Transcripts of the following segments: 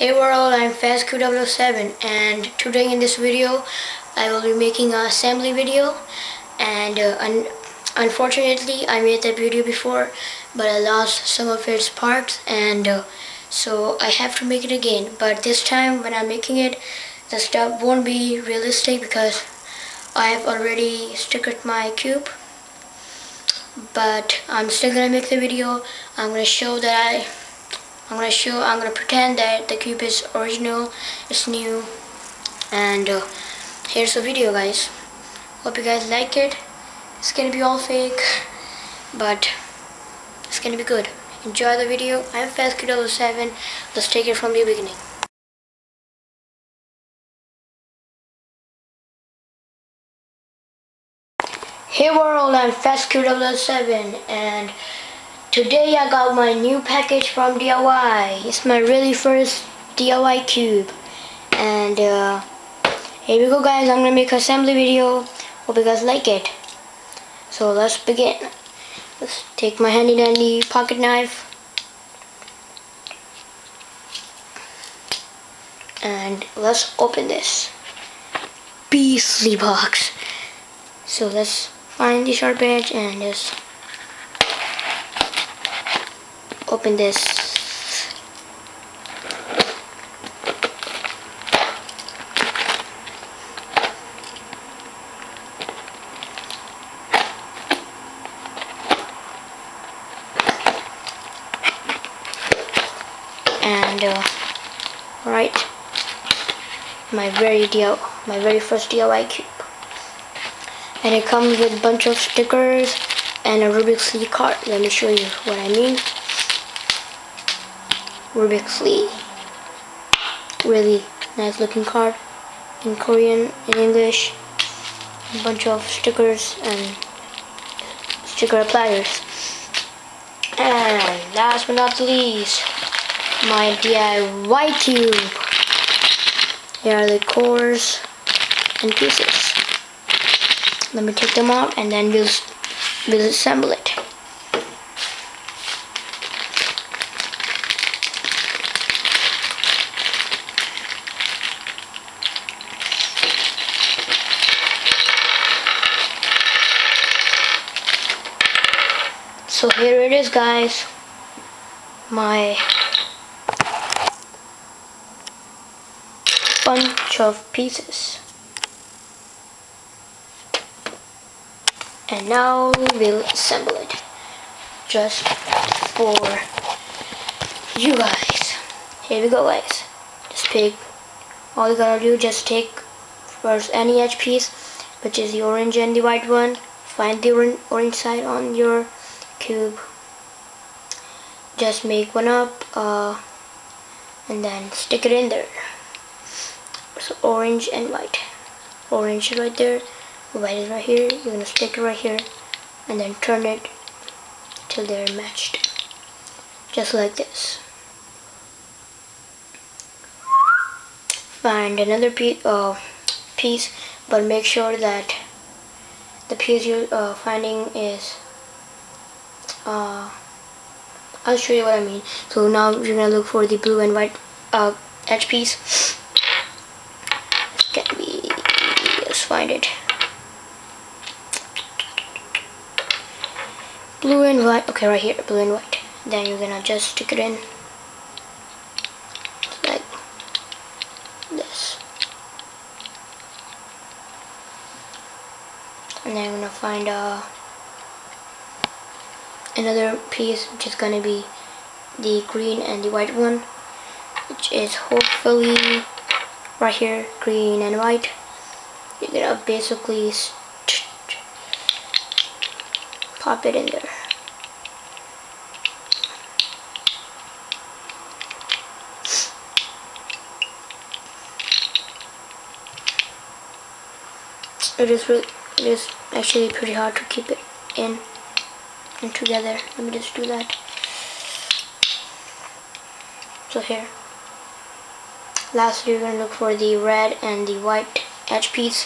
Hey world, I'm FastQ007 and today in this video I will be making an assembly video and unfortunately I made that video before but I lost some of its parts and so I have to make it again, but this time when I'm making it the stuff won't be realistic because I have already stickered my cube, but I'm still gonna make the video. I'm gonna pretend that the cube is original, it's new, and here's the video, guys. Hope you guys like it. It's gonna be all fake, but it's gonna be good. Enjoy the video. I'm FastQ007. Let's take it from the beginning. Hey world, I'm FastQ007 and today I got my new package from DIY. It's my really first DIY cube. And here we go, guys. I'm gonna make an assembly video. Hope you guys like it. So let's begin. Let's take my handy dandy pocket knife. And let's open this beastly box. So let's find the sharp edge and just open this. And right, my very first DIY cube. And it comes with a bunch of stickers and a Rubik's League card. Let me show you what I mean. Rubik's League. Really nice looking card. In Korean, in English. A bunch of stickers and sticker appliers. And last but not least, my DIY cube. Here are the cores and pieces. Let me take them out and then we'll assemble it. So here it is, guys. My bunch of pieces. And now we'll assemble it just for you guys. Here we go, guys. Just pick, all you gotta do, just take first any edge piece, which is the orange and the white one. Find the orange side on your cube. Just make one up and then stick it in there. So orange and white. Orange is right there. White is right here. You're gonna stick it right here and then turn it till they're matched, just like this. Find another piece, but make sure that the piece you're finding is I'll show you what I mean. So now you're gonna look for the blue and white edge piece. Let's find it. Blue and white. Okay, right here, blue and white. Then you're gonna just stick it in like this. And then I'm gonna find another piece, which is gonna be the green and the white one, which is hopefully right here, green and white. You're gonna basically pop it in there. It is actually pretty hard to keep it in and together. Let me just do that. So here. Lastly, you're gonna look for the red and the white edge piece,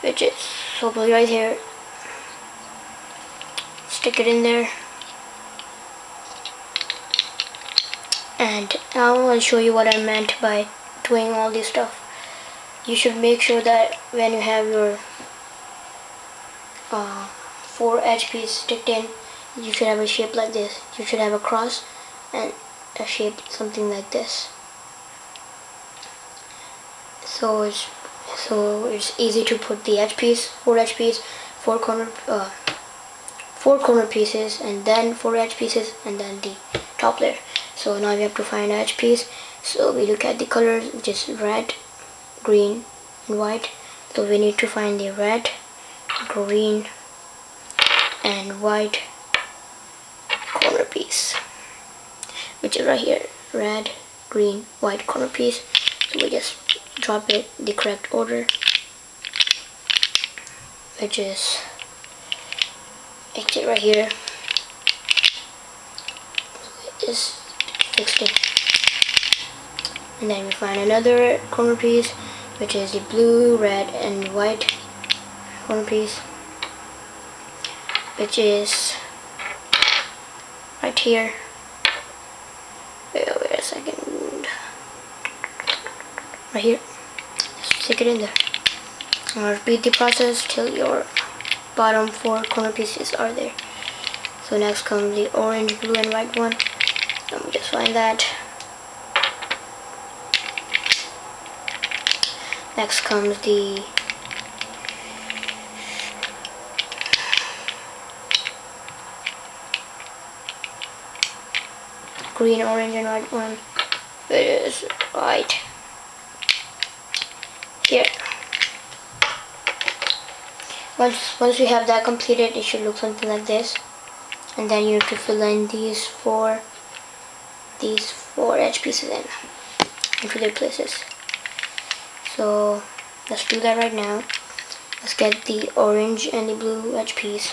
which is hopefully right here. Stick it in there And now I'll show you what I meant by doing all this stuff. You should make sure that when you have your 4 edge piece sticked in, you should have a shape like this. You should have a cross and a shape something like this. So it's easy to put the edge piece, 4 edge piece, 4 corner pieces, and then 4 edge pieces, and then the top layer. So now we have to find an edge piece. So we look at the colors, which is red, green, and white. So we need to find the red, green, and white corner piece, which is right here. Red, green, white corner piece. So we just drop it the correct order, which is right here. Just fixed it. And then we find another corner piece, which is the blue, red, and white corner piece, which is right here. Wait a second. Right here. Just stick it in there. Now repeat the process till your bottom 4 corner pieces are there. So next comes the orange, blue, and white one. Let me just find that. Next comes the green, orange, and white one. It is right here. Once you have that completed, it should look something like this. And then you need to fill in these four edge pieces into their places. So let's do that right now. Let's get the orange and the blue edge piece,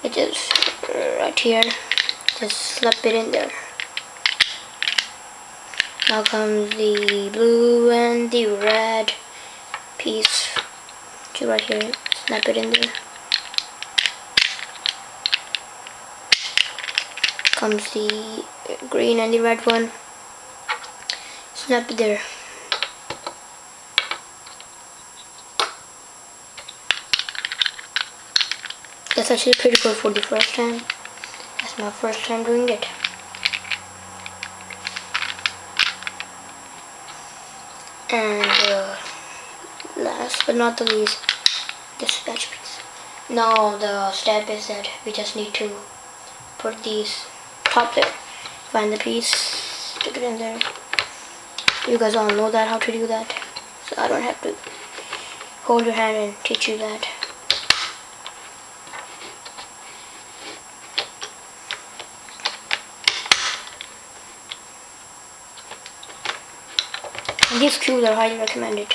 which is right here. Just slap it in there. Now comes the blue and the red piece, which is right here. Snap it in there. Comes the green and the red one. Snap it there. That's actually pretty good for the first time. That's my first time doing it. And last but not the least, this edge piece. Now the step is that we just need to put these top there. Find the piece, stick it in there. You guys all know that how to do that, so I don't have to hold your hand and teach you that. And these cubes are highly recommended.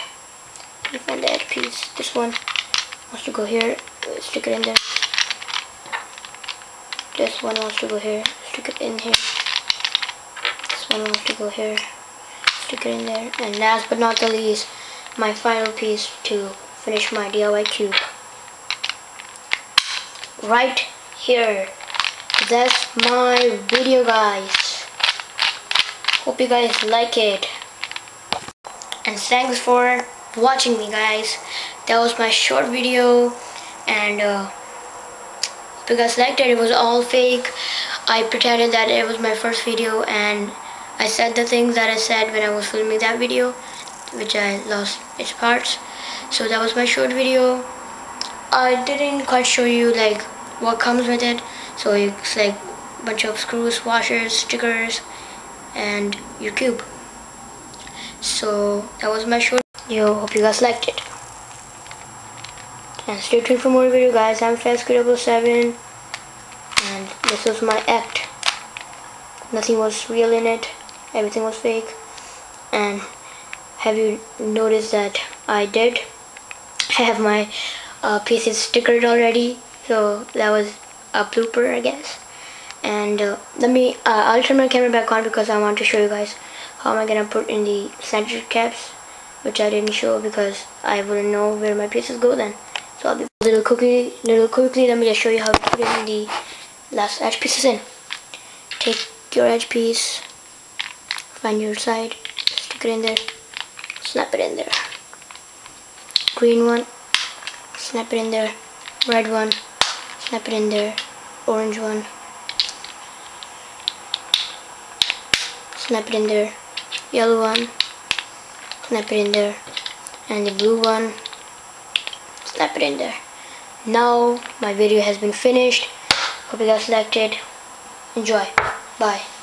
You find the edge piece. This one wants to go here, stick it in there. This one wants to go here, stick it in here. This one wants to go here, stick it in there. And last but not the least, my final piece to finish my DIY cube. Right here. That's my video, guys. Hope you guys like it. And thanks for watching me, guys. That was my short video, and if you guys liked it, it was all fake. I pretended that it was my first video, and I said the things that I said when I was filming that video, which I lost its parts. So that was my short video. I didn't quite show you like what comes with it. So it's like a bunch of screws, washers, stickers, and your cube. So that was my short video. Hope you guys liked it. And stay tuned for more video, guys. I'm Tutorial.rubiks, and this was my act. Nothing was real in it. Everything was fake. And have you noticed that I have my pieces stickered already? So that was a blooper, I guess. And I'll turn my camera back on because I want to show you guys how am I gonna put in the center caps, which I didn't show because I wouldn't know where my pieces go then. So I'll be little quickly. Let me just show you how to put in the last edge pieces in. Take take your edge piece, find your side, stick it in there, snap it in there. Green one, snap it in there. Red one, snap it in there. Orange one, snap it in there. Yellow one, snap it in there. And the blue one, snap it in there. Now my video has been finished. Hope you guys liked it. Enjoy. Bye.